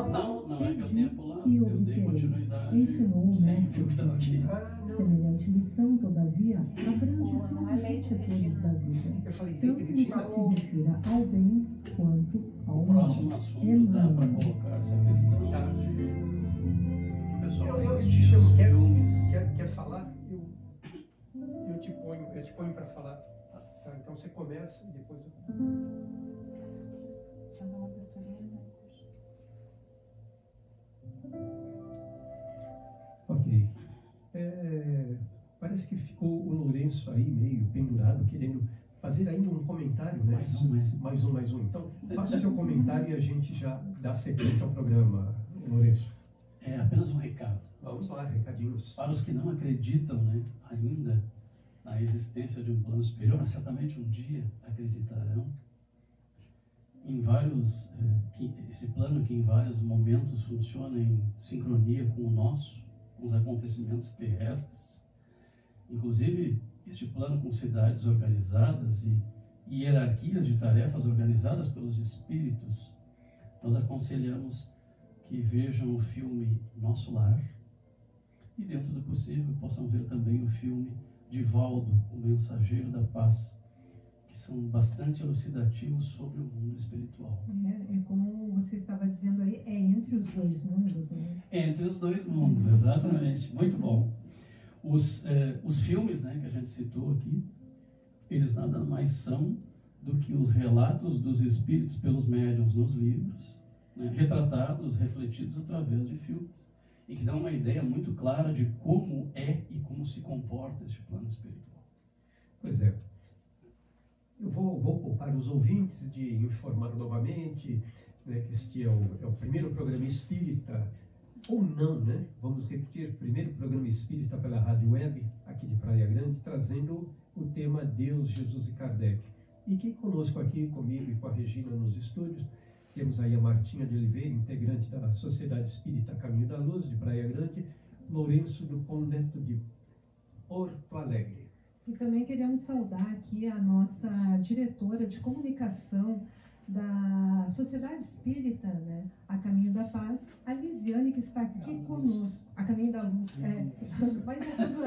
Não, não é que eu tenha pulado, que eu dei obtereis. continuidade. Ensinou o Sim, mestre eu que estava aqui. Semelhante lição, todavia, abrange Não é todos lei os de setores Regina. da vida, Eu falei, tanto no que se refira ao bem quanto ao O mal. próximo assunto dá para colocar essa questão Tá. de o pessoal Eu assistir te os chamo, filmes. quer falar? Eu te ponho para falar. Tá, então você começa e depois eu... Fazer uma aberturinha, né? Ok. Parece que ficou o Lourenço aí meio pendurado, querendo fazer ainda um comentário, né? Mais um. Então, faça o seu comentário e a gente já dá sequência ao programa, Lourenço. É apenas um recado. Vamos lá, recadinhos. Para os que não acreditam, né, ainda na existência de um plano superior, mas certamente um dia acreditarão. Em vários, esse plano que em vários momentos funciona em sincronia com o nosso, com os acontecimentos terrestres. Inclusive, este plano com cidades organizadas e hierarquias de tarefas organizadas pelos espíritos, nós aconselhamos que vejam o filme Nosso Lar e, dentro do possível, possam ver também o filme Divaldo, o Mensageiro da Paz, que são bastante elucidativos sobre o mundo espiritual. É como você estava dizendo aí, é entre os dois mundos, né? Entre os dois mundos, exatamente. Muito bom. Os filmes, né, que a gente citou aqui, eles nada mais são do que os relatos dos espíritos pelos médiuns nos livros, né, retratados, refletidos através de filmes, e que dão uma ideia muito clara de como é e como se comporta este plano espiritual. Pois é. Eu vou poupar os ouvintes de informar novamente, né, que este é o primeiro programa espírita, ou não, né? Vamos repetir, primeiro programa espírita pela Rádio Web, aqui de Praia Grande, trazendo o tema Deus, Jesus e Kardec. E quem conosco aqui, comigo e com a Regina nos estúdios, temos aí a Martinha de Oliveira, integrante da Sociedade Espírita Caminho da Luz, de Praia Grande, Lourenço Dupont Neto, de Porto Alegre. E também queremos saudar aqui a nossa diretora de comunicação da Sociedade Espírita, né, a Caminho da Paz, a Lisiane, que está aqui conosco. A Caminho da Luz, mas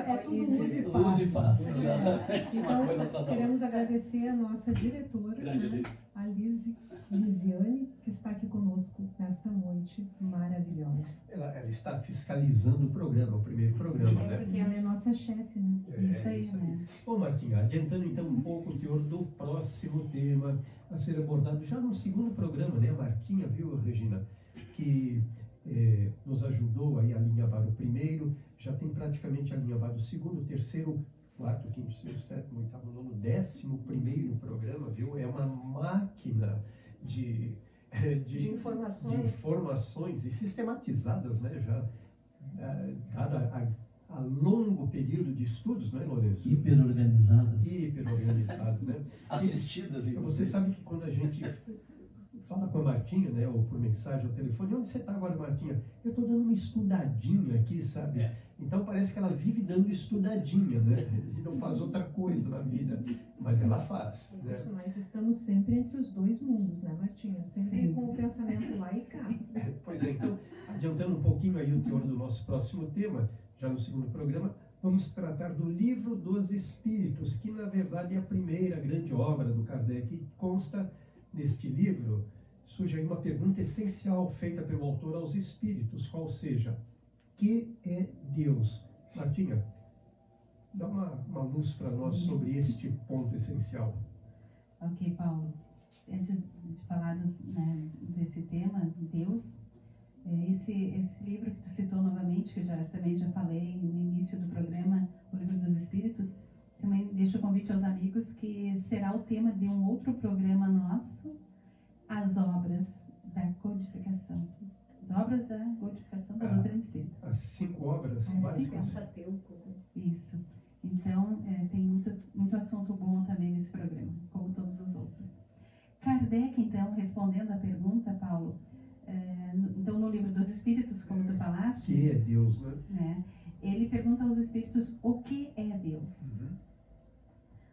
é tudo luz e paz. Luz e paz, exatamente. Uma coisa Então, atrás da queremos outra. agradecer a nossa diretora, Grande né, Liz. a Lisiane, que está aqui conosco nesta noite maravilhosa. Ela está fiscalizando o programa, o primeiro programa, né? Porque ela é nossa chefe, né? Isso aí, né? Bom, Martinha, adiantando então um pouco o teor do próximo tema a ser abordado já no segundo programa, né? A Martinha, viu, Regina, que nos ajudou aí a alinhavar o primeiro, já tem praticamente alinhavado o segundo, o terceiro, quarto, quinto, sexto, sétimo, oitavo, nono, 11º programa, viu? É uma máquina de informações e sistematizadas, né? Já dada a longo período de estudos, não é, Lourenço? Hiperorganizadas. Hiperorganizado, né? Assistidas, inclusive. Você sabe que quando a gente fala com a Martinha, né, ou por mensagem ou telefone, onde você está agora, Martinha? Eu estou dando uma estudadinha aqui, sabe? É. Então parece que ela vive dando estudadinha, né? E não faz outra coisa na vida, mas ela faz, né? Isso, nós estamos sempre entre os dois mundos, né, Martinha? Sempre com o pensamento lá e cá. Pois é, então, adiantando um pouquinho aí o teor do nosso próximo tema, já no segundo programa, vamos tratar do Livro dos Espíritos, que na verdade é a primeira grande obra do Kardec, e consta neste livro, surge aí uma pergunta essencial feita pelo autor aos espíritos, qual seja, que é Deus? Martinha, dá uma luz para nós sobre este ponto essencial. Ok, Paulo. Antes de falarmos, né, desse tema, Deus, esse livro que tu citou novamente, que também já falei no início do programa, o Livro dos Espíritos, também deixo o convite aos amigos que será o tema de um outro programa nosso, as obras da codificação. As obras da codificação da doutrina espírita. As 5 obras básicas. Isso. Então, tem muito assunto bom também nesse programa, como todos os outros. Kardec, então, respondendo à pergunta, Paulo, então no Livro dos Espíritos, como tu falaste... Que é Deus, né? Ele pergunta aos espíritos o que é Deus. Uhum.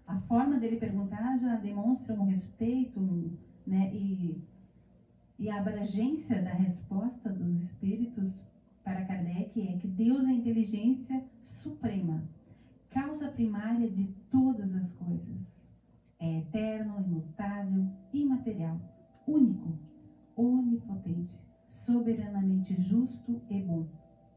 A forma dele perguntar já demonstra um respeito, né, e E a abrangência da resposta dos espíritos para Kardec é que Deus é a inteligência suprema, causa primária de todas as coisas. É eterno, imutável, imaterial, único, onipotente, soberanamente justo e bom.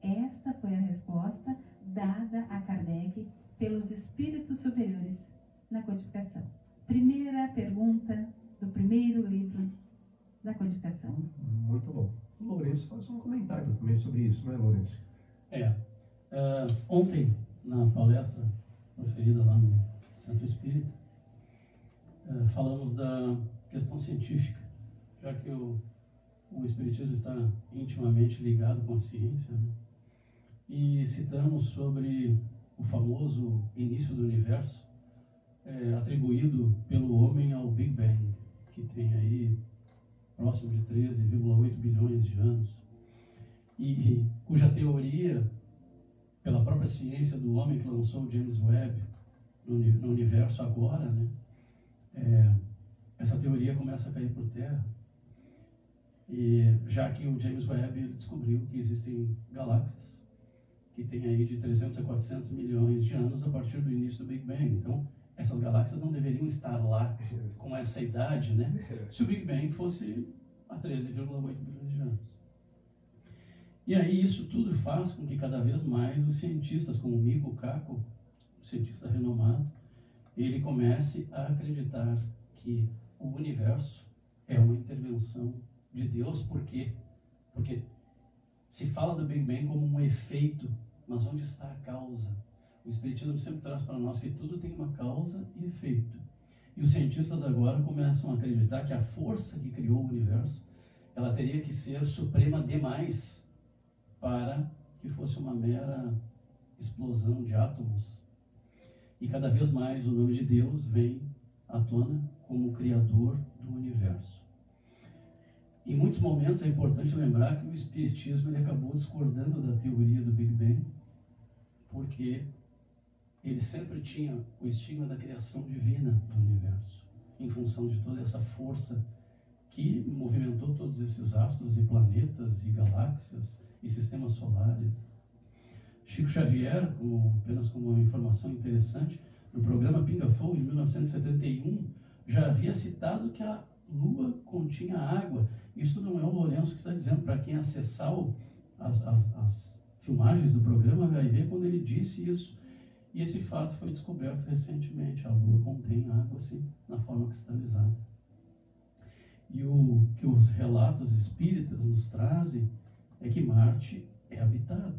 Esta foi a resposta dada a Kardec pelos espíritos superiores na codificação. Primeira pergunta do primeiro livro da codificação. Muito bom. Lourenço, faça um comentário também sobre isso, não é, Lourenço? Ontem, na palestra proferida lá no Centro Espírita, falamos da questão científica, já que o Espiritismo está intimamente ligado com a ciência, né? E citamos sobre o famoso início do universo, atribuído pelo homem ao Big Bang, que tem aí próximo de 13,8 bilhões de anos, e cuja teoria, pela própria ciência do homem que lançou o James Webb no universo agora, né, essa teoria começa a cair por terra, e já que o James Webb ele descobriu que existem galáxias que têm aí de 300 a 400 milhões de anos a partir do início do Big Bang. Então, essas galáxias não deveriam estar lá com essa idade, né? Se o Big Bang fosse há 13,8 bilhões de anos. E aí isso tudo faz com que cada vez mais os cientistas, como Michio Kaku, um cientista renomado, ele comece a acreditar que o universo é uma intervenção de Deus. Por quê? Porque se fala do Big Bang como um efeito, mas onde está a causa? O Espiritismo sempre traz para nós que tudo tem uma causa e efeito. E os cientistas agora começam a acreditar que a força que criou o universo, ela teria que ser suprema demais para que fosse uma mera explosão de átomos. E cada vez mais o nome de Deus vem à tona como o Criador do universo. Em muitos momentos é importante lembrar que o Espiritismo ele acabou discordando da teoria do Big Bang, porque ele sempre tinha o estigma da criação divina do universo, em função de toda essa força que movimentou todos esses astros e planetas e galáxias e sistemas solares. Chico Xavier, apenas como uma informação interessante, no programa Pinga Fogo de 1971, já havia citado que a Lua continha água. Isso não é o Lourenço que está dizendo. Para quem acessar as filmagens do programa, vai ver quando ele disse isso. E esse fato foi descoberto recentemente. A Lua contém água, assim, na forma cristalizada. E o que os relatos espíritas nos trazem é que Marte é habitado.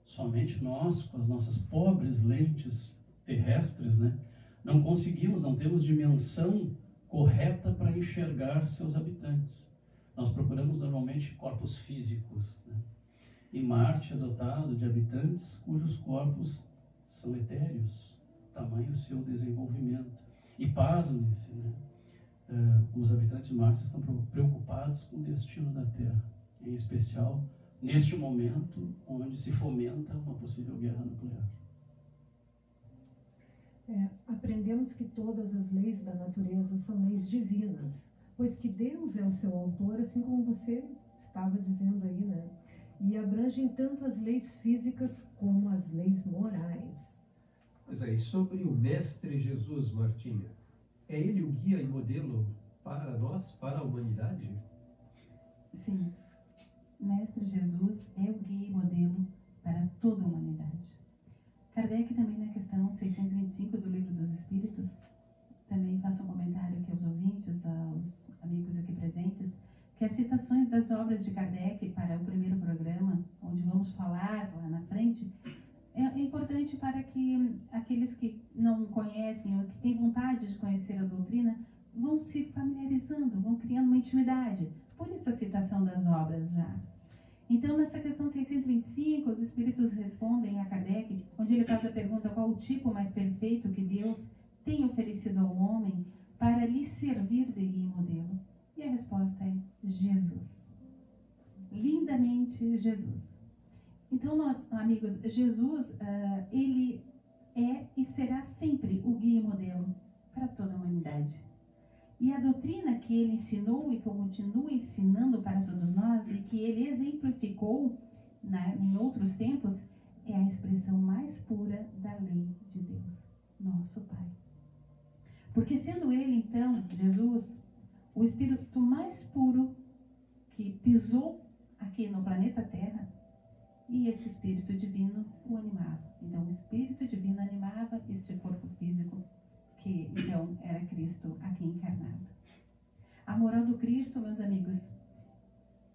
Somente nós, com as nossas pobres lentes terrestres, né, não conseguimos, não temos dimensão correta para enxergar seus habitantes. Nós procuramos normalmente corpos físicos, né? E Marte é dotado de habitantes cujos corpos são etéreos, tamanho seu desenvolvimento. E pasmem-se, né? Os habitantes de Marte estão preocupados com o destino da Terra, em especial neste momento onde se fomenta uma possível guerra nuclear. Aprendemos que todas as leis da natureza são leis divinas, pois que Deus é o seu autor, assim como você estava dizendo aí, né? E abrangem tanto as leis físicas como as leis morais. Pois é, e sobre o Mestre Jesus, Martinha, é ele o guia e modelo para nós, para a humanidade? Sim, Mestre Jesus é o guia e modelo para toda a humanidade. Kardec também na questão 625 do Livro dos Espíritos, também faço um comentário aqui aos ouvintes, aos amigos aqui presentes, que as citações das obras de Kardec para o primeiro programa, onde vamos falar lá na frente, é importante para que aqueles que não conhecem ou que têm vontade de conhecer a doutrina vão se familiarizando, vão criando uma intimidade. Por isso a citação das obras já. Então, nessa questão 625, os Espíritos respondem a Kardec, onde ele faz a pergunta qual o tipo mais perfeito que Deus tem oferecido ao homem para lhe servir de guia e modelo. E a resposta é Jesus. Lindamente Jesus. Então, nós, amigos, Jesus, ele é e será sempre o guia e modelo para toda a humanidade. E a doutrina que ele ensinou e que continua ensinando para todos nós e que ele exemplificou em outros tempos é a expressão mais pura da lei de Deus, nosso Pai. Porque sendo ele, então, Jesus, o Espírito mais puro que pisou aqui no planeta Terra, e esse Espírito Divino o animava. Então, o Espírito Divino animava este corpo físico, que então era Cristo aqui encarnado. A moral do Cristo, meus amigos,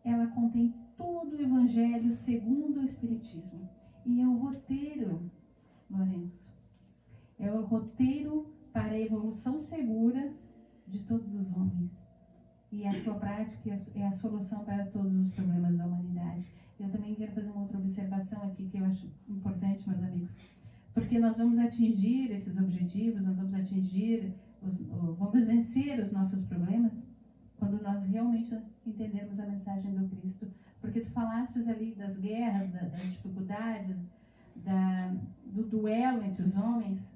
ela contém todo o Evangelho segundo o Espiritismo. E é o roteiro, Lourenço, é o roteiro para a evolução segura de todos os homens. E a sua prática é a solução para todos os problemas da humanidade. Eu também quero fazer uma outra observação aqui que eu acho importante, meus amigos. Porque nós vamos atingir esses objetivos, nós vamos vamos vencer os nossos problemas quando nós realmente entendermos a mensagem do Cristo. Porque tu falaste ali das guerras, das dificuldades, do duelo entre os homens.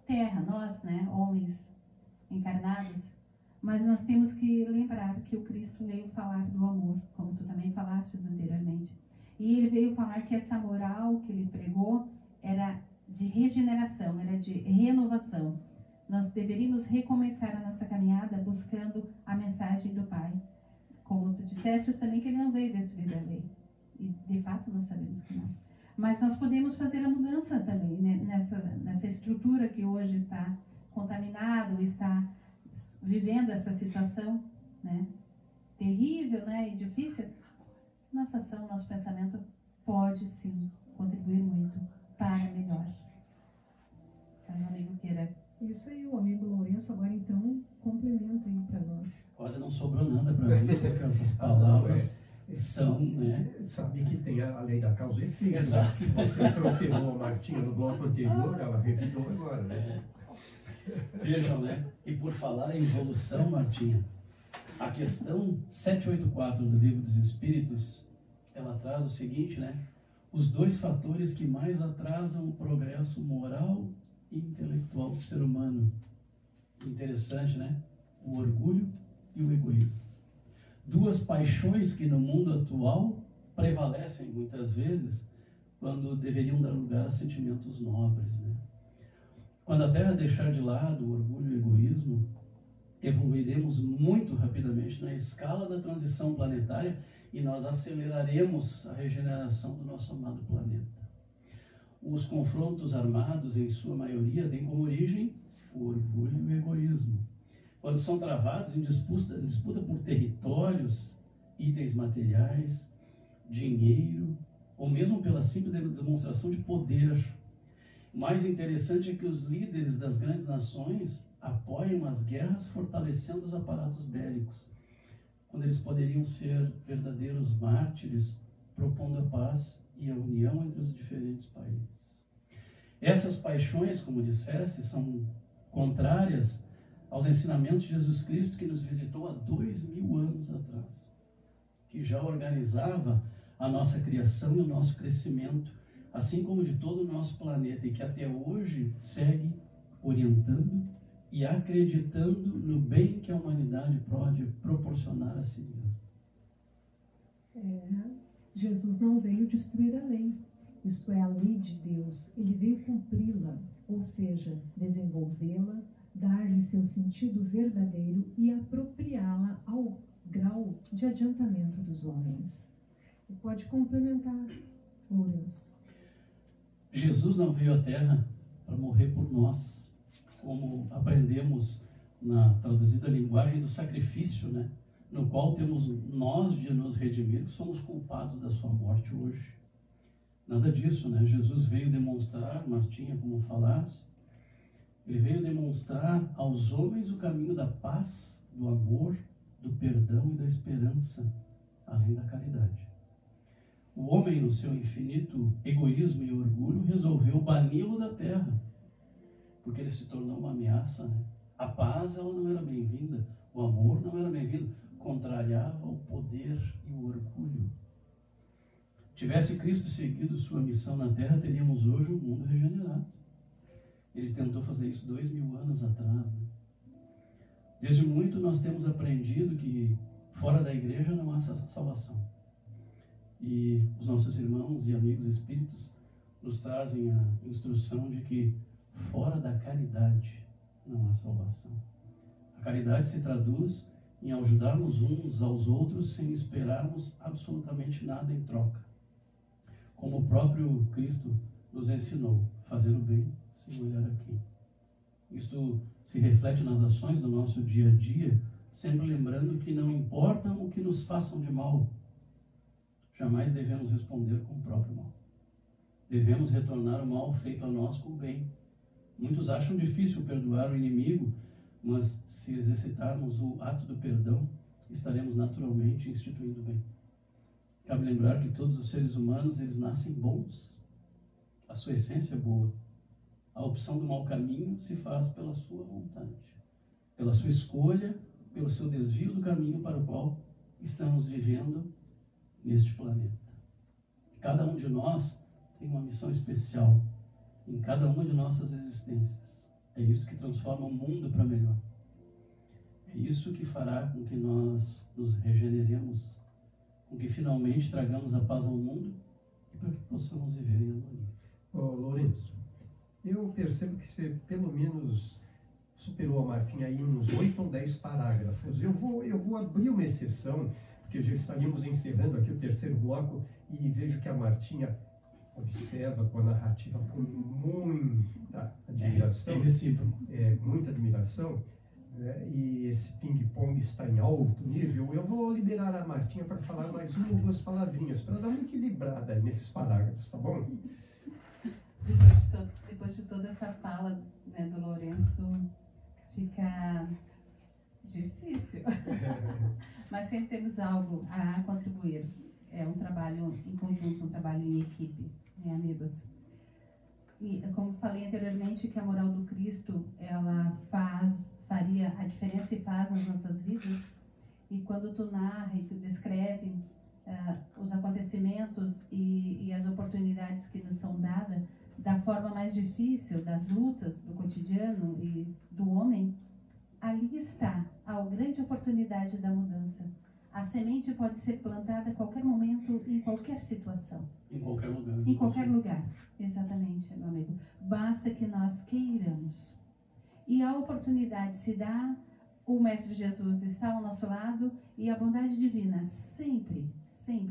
Terra, nós, né, homens encarnados, mas nós temos que lembrar que o Cristo veio falar do amor, como tu também falaste anteriormente. E ele veio falar que essa moral que ele pregou era de regeneração, era de renovação. Nós deveríamos recomeçar a nossa caminhada buscando a mensagem do Pai. Como tu disseste também que ele não veio destruir a lei. E de fato nós sabemos que não. Mas nós podemos fazer a mudança também, né, nessa estrutura que hoje está contaminada, está vivendo essa situação, né, terrível, né, e difícil. Nossa ação, nosso pensamento pode sim contribuir muito para melhor. Caso o amigo queira. Isso aí, o amigo Lourenço agora então complementa aí para nós. Quase não sobrou nada para mim, porque essas palavras são, né? Sabe que tem a lei da causa e efeito. Exato. Você atropelou a Martinha no bloco anterior, ela revidou agora, né? Vejam, né? E por falar em evolução, Martinha, a questão 784 do Livro dos Espíritos, ela traz o seguinte, né? Os dois fatores que mais atrasam o progresso moral e intelectual do ser humano. Interessante, né? O orgulho e o egoísmo. Duas paixões que no mundo atual prevalecem muitas vezes quando deveriam dar lugar a sentimentos nobres, né? Quando a Terra deixar de lado o orgulho e o egoísmo, evoluiremos muito rapidamente na escala da transição planetária e nós aceleraremos a regeneração do nosso amado planeta. Os confrontos armados, em sua maioria, têm como origem o orgulho e o egoísmo. Quando são travados em disputa por territórios, itens materiais, dinheiro, ou mesmo pela simples demonstração de poder. O mais interessante é que os líderes das grandes nações apoiam as guerras fortalecendo os aparatos bélicos, quando eles poderiam ser verdadeiros mártires, propondo a paz e a união entre os diferentes países. Essas paixões, como dissesse, são contrárias aos ensinamentos de Jesus Cristo, que nos visitou há 2000 anos atrás, que já organizava a nossa criação e o nosso crescimento, assim como de todo o nosso planeta, e que até hoje segue orientando e acreditando no bem que a humanidade pode proporcionar a si mesma. Jesus não veio destruir a lei, isto é, a lei de Deus. Ele veio cumpri-la, ou seja, desenvolvê-la, dar-lhe seu sentido verdadeiro e apropriá-la ao grau de adiantamento dos homens. E pode complementar, Lourenço. Jesus não veio à Terra para morrer por nós, como aprendemos na traduzida linguagem do sacrifício, né? No qual temos nós de nos redimir, que somos culpados da sua morte hoje. Nada disso, né? Jesus veio demonstrar, Martinha, como falaste, ele veio demonstrar aos homens o caminho da paz, do amor, do perdão e da esperança, além da caridade. O homem, no seu infinito egoísmo e orgulho, resolveu bani-lo da terra, porque ele se tornou uma ameaça, né? A paz, ela não era bem-vinda, o amor não era bem-vindo, contrariava o poder e o orgulho. Tivesse Cristo seguido sua missão na terra, teríamos hoje um mundo regenerado. Ele tentou fazer isso 2000 anos atrás, né? Desde muito nós temos aprendido que fora da igreja não há salvação. E os nossos irmãos e amigos espíritos nos trazem a instrução de que fora da caridade não há salvação. A caridade se traduz em ajudarmos uns aos outros sem esperarmos absolutamente nada em troca. Como o próprio Cristo nos ensinou, fazer o bem sem olhar a quem. Isto se reflete nas ações do nosso dia a dia, sempre lembrando que não importa o que nos façam de mal, jamais devemos responder com o próprio mal. Devemos retornar o mal feito a nós com o bem. Muitos acham difícil perdoar o inimigo, mas se exercitarmos o ato do perdão, estaremos naturalmente instituindo o bem. Cabe lembrar que todos os seres humanos, eles nascem bons. A sua essência é boa. A opção do mau caminho se faz pela sua vontade, pela sua escolha, pelo seu desvio do caminho para o qual estamos vivendo neste planeta. Cada um de nós tem uma missão especial em cada uma de nossas existências. É isso que transforma o mundo para melhor. É isso que fará com que nós nos regeneremos, com que finalmente tragamos a paz ao mundo e para que possamos viver em harmonia. Lourenço, eu percebo que você pelo menos superou a marquinha aí uns 8 ou 10 parágrafos. Eu vou abrir uma exceção, porque já estaríamos encerrando aqui o terceiro bloco e vejo que a Martinha observa com a narrativa com muita admiração. É recíproco. Muita admiração, né? E esse ping-pong está em alto nível. Eu vou liberar a Martinha para falar mais uma ou duas palavrinhas, para dar uma equilibrada nesses parágrafos, tá bom? Depois de toda essa fala, né, do Lourenço, fica difícil. Mas sempre temos algo a contribuir. É um trabalho em conjunto, um trabalho em equipe, né, amigos? E como falei anteriormente, que a moral do Cristo, ela faria a diferença e faz nas nossas vidas. E quando tu narra e tu descreve os acontecimentos e as oportunidades que nos são dadas, da forma mais difícil, das lutas do cotidiano e do homem, ali está a grande oportunidade da mudança. A semente pode ser plantada a qualquer momento, em qualquer situação. Em qualquer lugar. Em qualquer lugar, exatamente, meu amigo. Basta que nós queiramos. E a oportunidade se dá, o Mestre Jesus está ao nosso lado e a bondade divina sempre,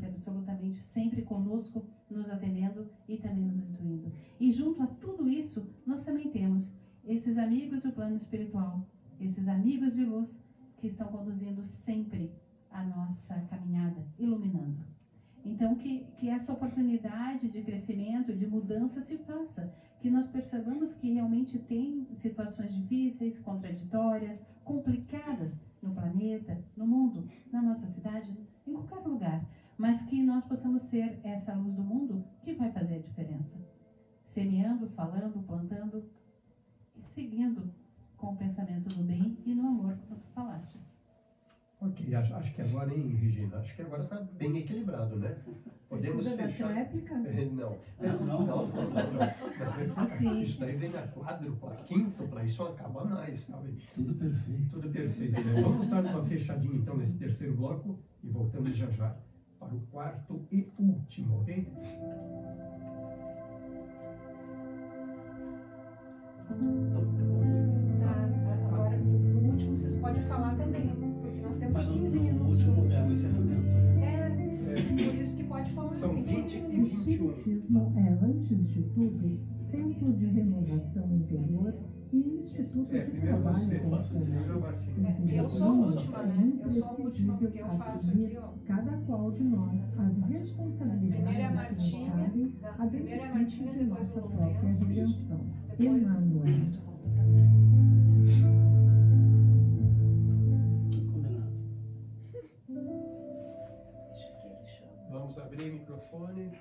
absolutamente sempre conosco, nos atendendo e também nos intuindo. E junto a tudo isso, nós também temos esses amigos do plano espiritual, esses amigos de luz que estão conduzindo sempre a nossa caminhada, iluminando. Então, que essa oportunidade de crescimento, de mudança se faça, que nós percebamos que realmente tem situações difíceis, contraditórias, complicadas no planeta, no mundo, na nossa cidade, em qualquer lugar, mas que nós possamos ser essa luz do mundo que vai fazer a diferença. Semeando, falando, plantando e seguindo com o pensamento do bem e no amor, como tu falastes. Ok, acho que agora, hein, Regina? Acho que agora está bem equilibrado, né? Podemos Precisa fechar. da réplica? Não. Isso daí vem na quádrupla, quíntupla, isso acaba mais, sabe? Tudo perfeito. Tudo perfeito, né? Vamos dar uma fechadinha então nesse terceiro bloco e voltamos já já para o quarto e último, ok? Agora, no último, vocês podem falar também, porque nós temos 15 minutos. O último é o encerramento. Por isso que pode falar. São 20 e O 21. Espiritismo é, antes de tudo, templo de renovação interior e instituto de Primeiro trabalho você, faço isso, constante. Martinho. Eu sou a última, né? Eu sou a última, porque eu faço assumir aqui, ó. cada qual de nós as Primeiro é a responsabilidades que nos Martinha, cabem a primeiro é a benefício Martinha, de depois nossa o própria Lourenço, redenção. depois Emmanuel. Cristo volta pra mim. Combinado. Deixa aqui, ele chama. Vamos abrir o microfone.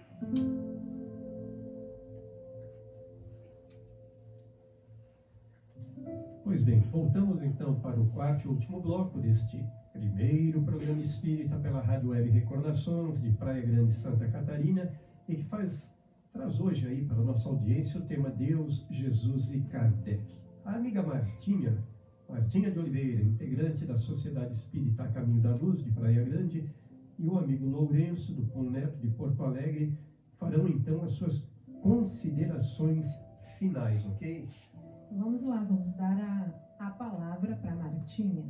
Pois bem, voltamos então para o quarto e último bloco deste primeiro programa espírita pela Rádio Web Recordações de Praia Grande, Santa Catarina, e que traz hoje aí para a nossa audiência o tema Deus, Jesus e Kardec. A amiga Martinha Martinha de Oliveira, integrante da Sociedade Espírita A Caminho da Luz, de Praia Grande, e o amigo Lourenço, do Pão Neto, de Porto Alegre, farão então as suas considerações finais, ok? Vamos lá, vamos dar a palavra para Martinha.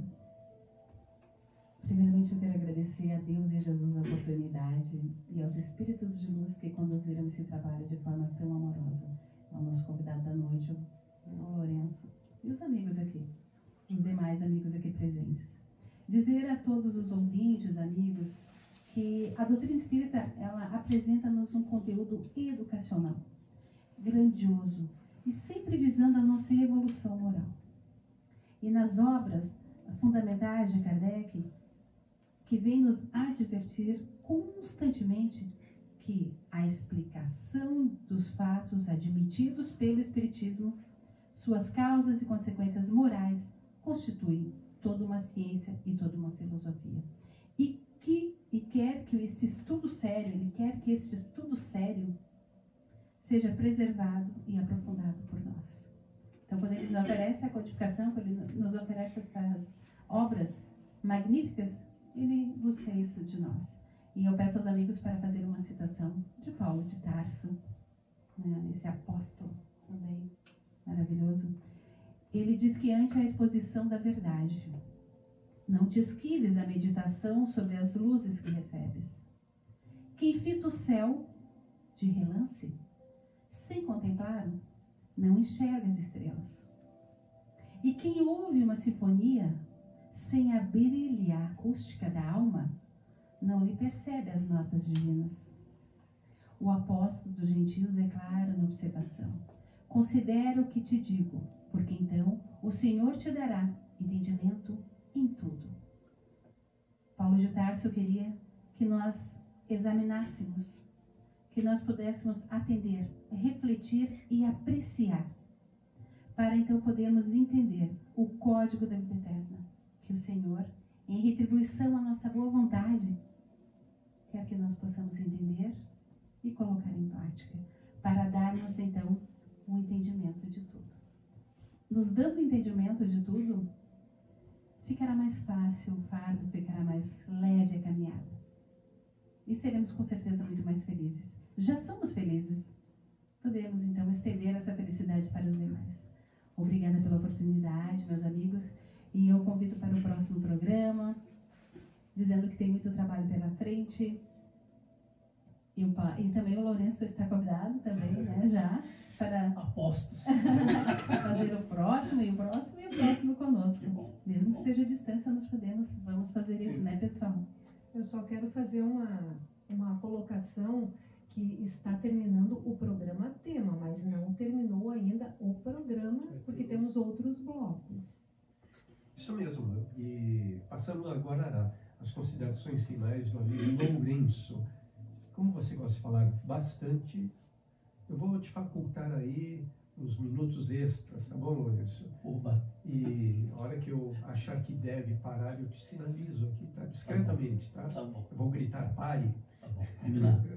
Primeiramente, eu quero agradecer a Deus e a Jesus a oportunidade e aos Espíritos de Luz que conduziram esse trabalho de forma tão amorosa. Ao nosso convidado da noite, o Lourenço, e os amigos aqui, os demais amigos aqui presentes. Dizer a todos os ouvintes, amigos, que a doutrina espírita, ela apresenta-nos um conteúdo educacional, grandioso, e sempre visando a nossa evolução moral. E nas obras fundamentais de Kardec, que vem nos advertir constantemente que a explicação dos fatos admitidos pelo Espiritismo, suas causas e consequências morais, constituem toda uma ciência e toda uma filosofia. E quer que esse estudo sério, ele quer que esse estudo sério seja preservado e aprofundado por nós. Então, quando ele nos oferece a codificação, quando ele nos oferece estas obras magníficas, ele busca isso de nós. E eu peço aos amigos para fazer uma citação de Paulo de Tarso, né, esse apóstolo também maravilhoso. Ele diz que ante a exposição da verdade, não te esquives a meditação sobre as luzes que recebes. Quem fita o céu de relance, sem contemplá-lo, não enxerga as estrelas. E quem ouve uma sinfonia, sem a brilha acústica da alma, não lhe percebe as notas divinas. O apóstolo dos gentios é claro na observação. Considera o que te digo, porque então o Senhor te dará entendimento em tudo. Paulo de Tarso queria que nós examinássemos, que nós pudéssemos atender, refletir e apreciar, para então podermos entender o código da vida eterna, que o Senhor, em retribuição à nossa boa vontade, quer que nós possamos entender e colocar em prática, para darmos então o entendimento de tudo. Nos dando o entendimento de tudo, ficará mais fácil o fardo, ficará mais leve a caminhada. E seremos com certeza muito mais felizes. Já somos felizes. Podemos então estender essa felicidade para os demais. Obrigada pela oportunidade, meus amigos. E eu convido para o próximo programa, dizendo que tem muito trabalho pela frente. E também o Lourenço está convidado também, né, já, para Apostos. fazer o próximo, e o próximo, e o próximo conosco. Mesmo que seja a distância, vamos fazer isso, né, pessoal? Eu só quero fazer uma colocação que está terminando o programa tema, mas não terminou ainda o programa, porque temos outros blocos. Isso mesmo. E passando agora às considerações finais do amigo Lourenço. Como você gosta de falar bastante, eu vou te facultar aí uns minutos extras, tá bom, Lourenço? Oba. E a hora que eu achar que deve parar, eu te sinalizo aqui, tá? Discretamente, tá? Tá bom. Eu vou gritar, pare. Tá bom, combinado.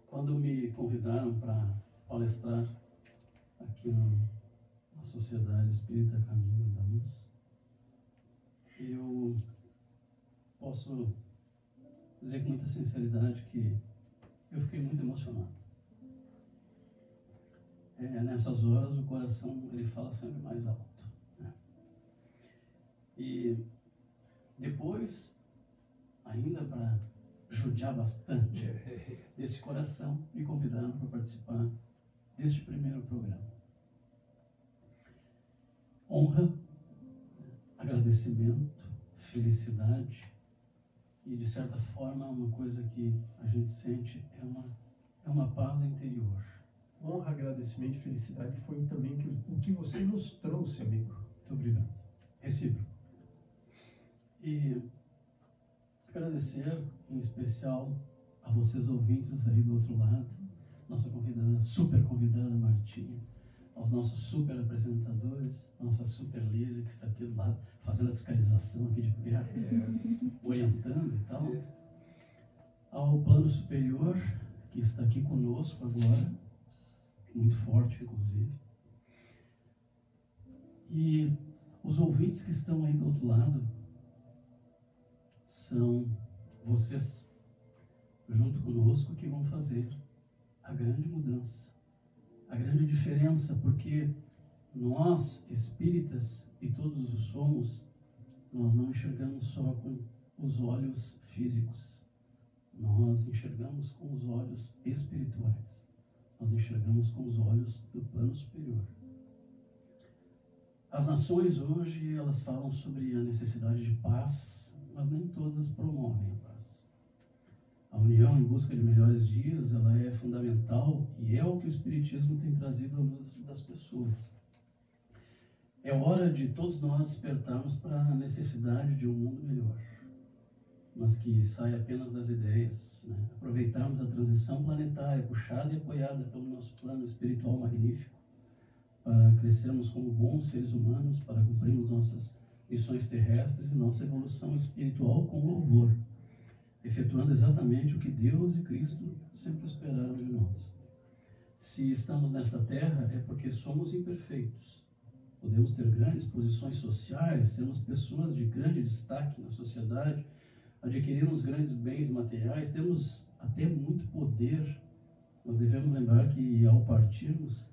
Quando me convidaram para palestrar aqui na Sociedade Espírita Caminho da Luz, eu posso dizer com muita sinceridade que eu fiquei muito emocionado. Nessas horas o coração ele fala sempre mais alto, né? E depois, ainda para judiar bastante desse coração, me convidaram para participar deste primeiro programa. Honra, agradecimento, felicidade e, de certa forma, uma coisa que a gente sente é uma paz interior. Honra, agradecimento e felicidade foi também o que você nos trouxe, amigo. Muito obrigado. Recíproco. E agradecer, em especial, a vocês ouvintes aí do outro lado, nossa convidada, super convidada Martinha, aos nossos super apresentadores, nossa super Lise, que está aqui do lado, fazendo a fiscalização aqui de perto, orientando e tal, ao plano superior, que está aqui conosco agora, muito forte, inclusive, E os ouvintes que estão aí do outro lado são vocês, junto conosco, que vão fazer a grande mudança, a grande diferença, porque nós, espíritas, e todos o somos, nós não enxergamos só com os olhos físicos, nós enxergamos com os olhos espirituais, nós enxergamos com os olhos do plano superior. As nações hoje, elas falam sobre a necessidade de paz, mas nem todas promovem a paz. A união em busca de melhores dias, ela é fundamental e é o que o Espiritismo tem trazido à luz das pessoas. É hora de todos nós despertarmos para a necessidade de um mundo melhor, mas que saia apenas das ideias, né? Aproveitarmos a transição planetária, puxada e apoiada pelo nosso plano espiritual magnífico, para crescermos como bons seres humanos, para cumprirmos nossas missões terrestres e nossa evolução espiritual com louvor, efetuando exatamente o que Deus e Cristo sempre esperaram de nós. Se estamos nesta terra, é porque somos imperfeitos. Podemos ter grandes posições sociais, sermos pessoas de grande destaque na sociedade, adquirirmos grandes bens materiais, temos até muito poder, mas devemos lembrar que ao partirmos,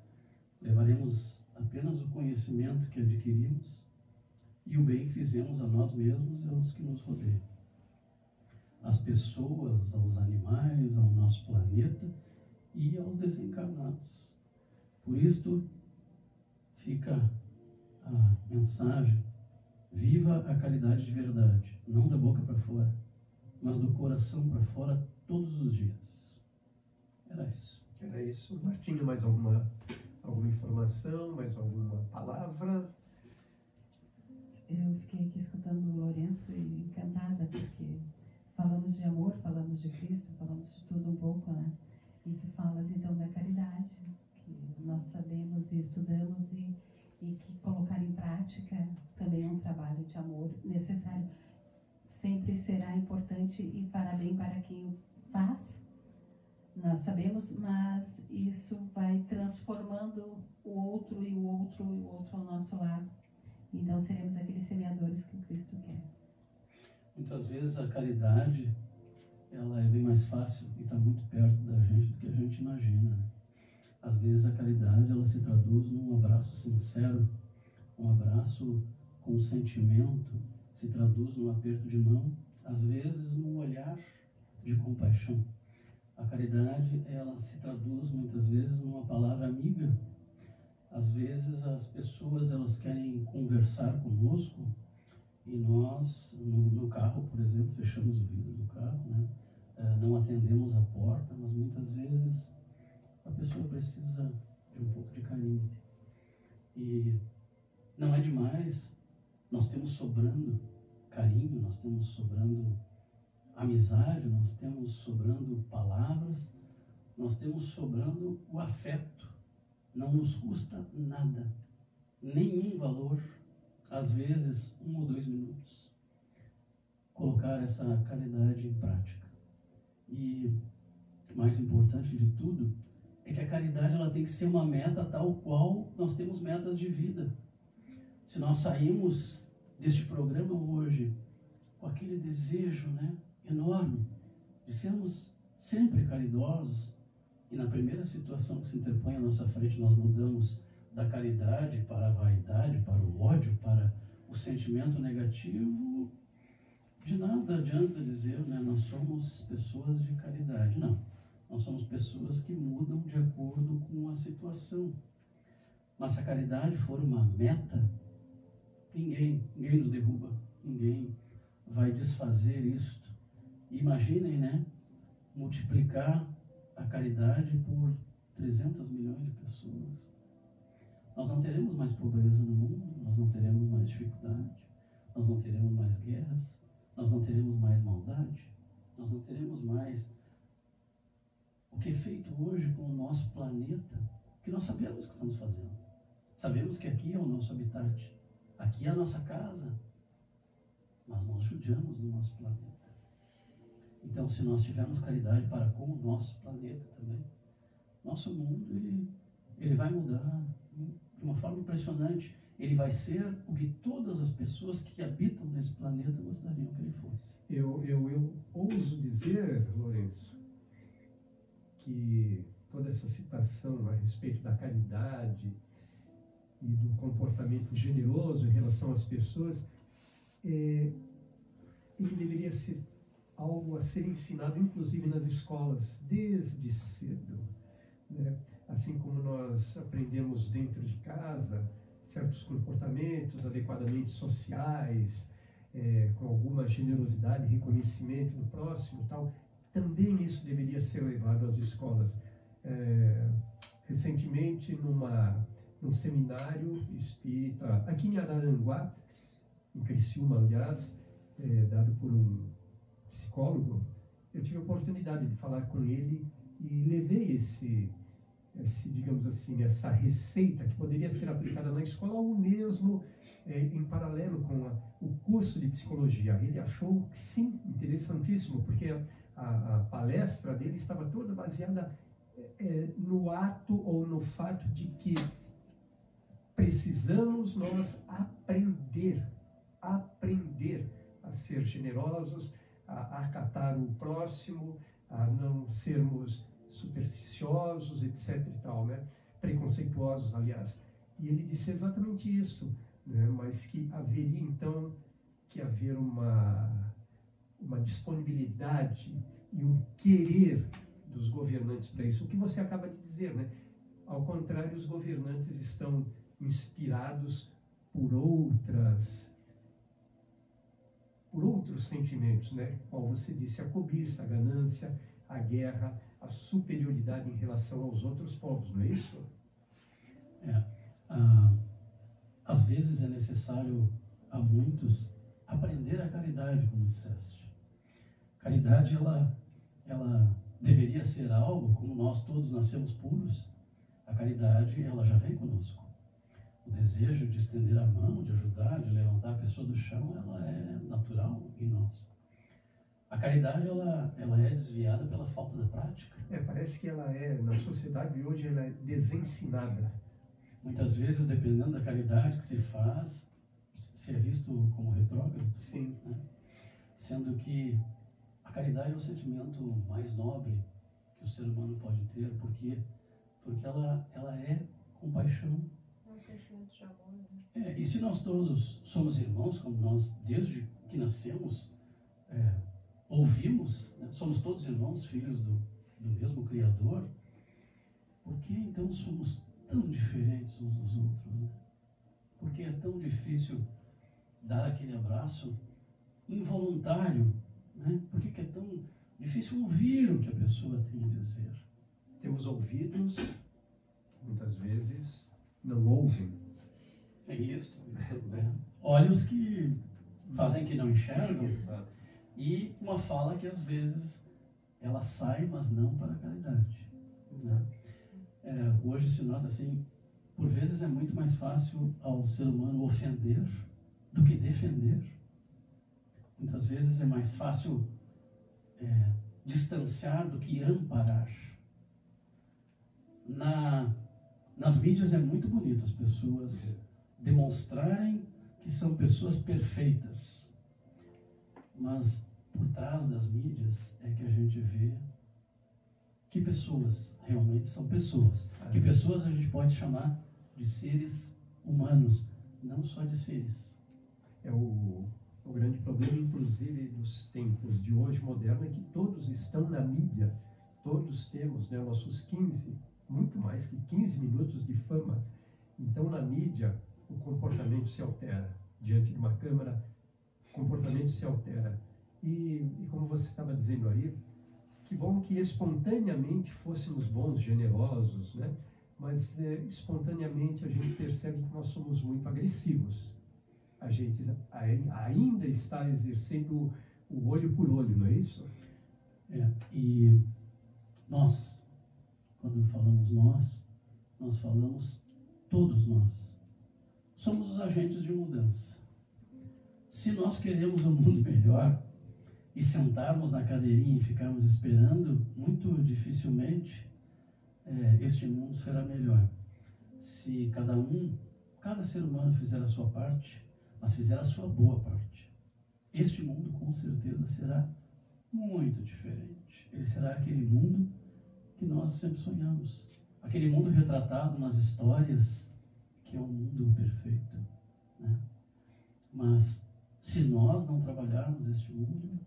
levaremos apenas o conhecimento que adquirimos e o bem que fizemos a nós mesmos e aos que nos rodeiam. Às pessoas, aos animais, ao nosso planeta e aos desencarnados. Por isto, fica a mensagem: viva a caridade de verdade, não da boca para fora, mas do coração para fora todos os dias. Era isso. Era isso. Martinho, mais alguma informação, mais alguma palavra? Eu fiquei aqui escutando o Lourenço e encantada, porque falamos de amor, falamos de Cristo, falamos de tudo um pouco, né? E tu falas então da caridade, que nós sabemos e estudamos e que colocar em prática também é um trabalho de amor necessário. Sempre será importante e fará bem para quem o faz, nós sabemos, mas isso vai transformando o outro e o outro e o outro ao nosso lado. Então seremos aqueles semeadores que o Cristo quer. Muitas vezes a caridade, ela é bem mais fácil e está muito perto da gente do que a gente imagina, né? Às vezes a caridade, ela se traduz num abraço sincero, um abraço com sentimento, se traduz num aperto de mão, às vezes num olhar de compaixão. A caridade, ela se traduz muitas vezes numa palavra amiga. Às vezes as pessoas, elas querem conversar conosco e nós, no carro, por exemplo, fechamos o vidro do carro, né? Não atendemos a porta, mas muitas vezes a pessoa precisa de um pouco de carinho. E não é demais, nós temos sobrando carinho, nós temos sobrando amizade, nós temos sobrando palavras, nós temos sobrando o afeto. Não nos custa nada, nenhum valor, às vezes 1 ou 2 minutos, colocar essa caridade em prática. E mais importante de tudo é que a caridade, ela tem que ser uma meta tal qual nós temos metas de vida. Se nós saímos deste programa hoje com aquele desejo, né, enorme de sermos sempre caridosos, e na primeira situação que se interpõe à nossa frente nós mudamos da caridade para a vaidade, para o ódio, para o sentimento negativo, de nada adianta dizer, né, nós somos pessoas de caridade. Não, nós somos pessoas que mudam de acordo com a situação. Mas se a caridade for uma meta, ninguém nos derruba, ninguém vai desfazer isto. Imaginem, né, multiplicar a caridade por 300 milhões de pessoas. Nós não teremos mais pobreza no mundo, nós não teremos mais dificuldade, nós não teremos mais guerras, nós não teremos mais maldade, nós não teremos mais o que é feito hoje com o nosso planeta, que nós sabemos que estamos fazendo. Sabemos que aqui é o nosso habitat, aqui é a nossa casa, mas nós judiamos do nosso planeta. Então, se nós tivermos caridade para com o nosso planeta também, nosso mundo ele vai mudar de uma forma impressionante. ele vai ser o que todas as pessoas que habitam nesse planeta gostariam que ele fosse. Eu ouso dizer, Lourenço, que toda essa citação a respeito da caridade e do comportamento generoso em relação às pessoas, ele deveria ser algo a ser ensinado, inclusive nas escolas, desde cedo, né? Assim como nós aprendemos dentro de casa certos comportamentos adequadamente sociais, com alguma generosidade, reconhecimento do próximo, tal, também isso deveria ser levado às escolas. Recentemente, num seminário espírita aqui em Araranguá, em Criciúma, aliás, dado por um psicólogo, eu tive a oportunidade de falar com ele e levei digamos assim, essa receita que poderia ser aplicada na escola ou mesmo em paralelo com o curso de psicologia. Ele achou que sim, interessantíssimo, porque a palestra dele estava toda baseada no ato ou no fato de que precisamos nós aprender a ser generosos, a acatar o próximo, a não sermos supersticiosos, etc. e tal, né? Preconceituosos, aliás. E ele disse exatamente isso, né? Mas que haveria então que haver uma disponibilidade e um querer dos governantes para isso. O que você acaba de dizer, né? Ao contrário, os governantes estão inspirados por outros sentimentos, né? Como você disse, a cobiça, a ganância, a guerra, a superioridade em relação aos outros povos, não é isso? Às vezes é necessário a muitos aprender a caridade, como disseste. Caridade, ela deveria ser algo, como nós todos nascemos puros, a caridade, ela já vem conosco. O desejo de estender a mão, de ajudar, de levantar a pessoa do chão, ela é natural em nós. A caridade, ela é desviada pela falta da prática. Parece que ela na sociedade de hoje, ela é desensinada. Muitas vezes, dependendo da caridade que se faz, se é visto como retrógrado. Sim. Né? Sendo que a caridade é o sentimento mais nobre que o ser humano pode ter, porque ela é compaixão. É um sentimento de amor, né? E se nós todos somos irmãos, como nós, desde que nascemos, ouvimos, né? Somos todos irmãos, filhos do mesmo Criador, por que então somos tão diferentes uns dos outros? Né? Por que é tão difícil dar aquele abraço involuntário? Né? Por que é tão difícil ouvir o que a pessoa tem a dizer? Temos ouvidos, muitas vezes, não ouvem. É isso. Olhos que fazem que não enxergam. Exato. E uma fala que às vezes ela sai, mas não para a caridade. Né? Hoje se nota assim, por vezes é muito mais fácil ao ser humano ofender do que defender. Muitas vezes é mais fácil distanciar do que amparar. Nas mídias é muito bonito as pessoas demonstrarem que são pessoas perfeitas. Mas por trás das mídias é que a gente vê que pessoas realmente são pessoas. Que pessoas a gente pode chamar de seres humanos, não só de seres. O grande problema, inclusive, dos tempos de hoje moderno, é que todos estão na mídia. Todos temos, né, nossos muito mais que 15 minutos de fama. Então, na mídia, o comportamento se altera. Diante de uma câmera, o comportamento se altera. E como você estava dizendo aí, que bom que espontaneamente fôssemos bons, generosos, né? Mas espontaneamente a gente percebe que nós somos muito agressivos. A gente ainda está exercendo o olho por olho, não é isso? E nós, quando falamos nós falamos todos nós. Somos os agentes de mudança. Se nós queremos um mundo melhor e sentarmos na cadeirinha e ficarmos esperando, muito dificilmente este mundo será melhor. Se cada cada ser humano fizer a sua parte, mas fizer a sua boa parte, este mundo com certeza será muito diferente. Ele será aquele mundo que nós sempre sonhamos, aquele mundo retratado nas histórias, que é um mundo perfeito, né? Mas se nós não trabalharmos este mundo,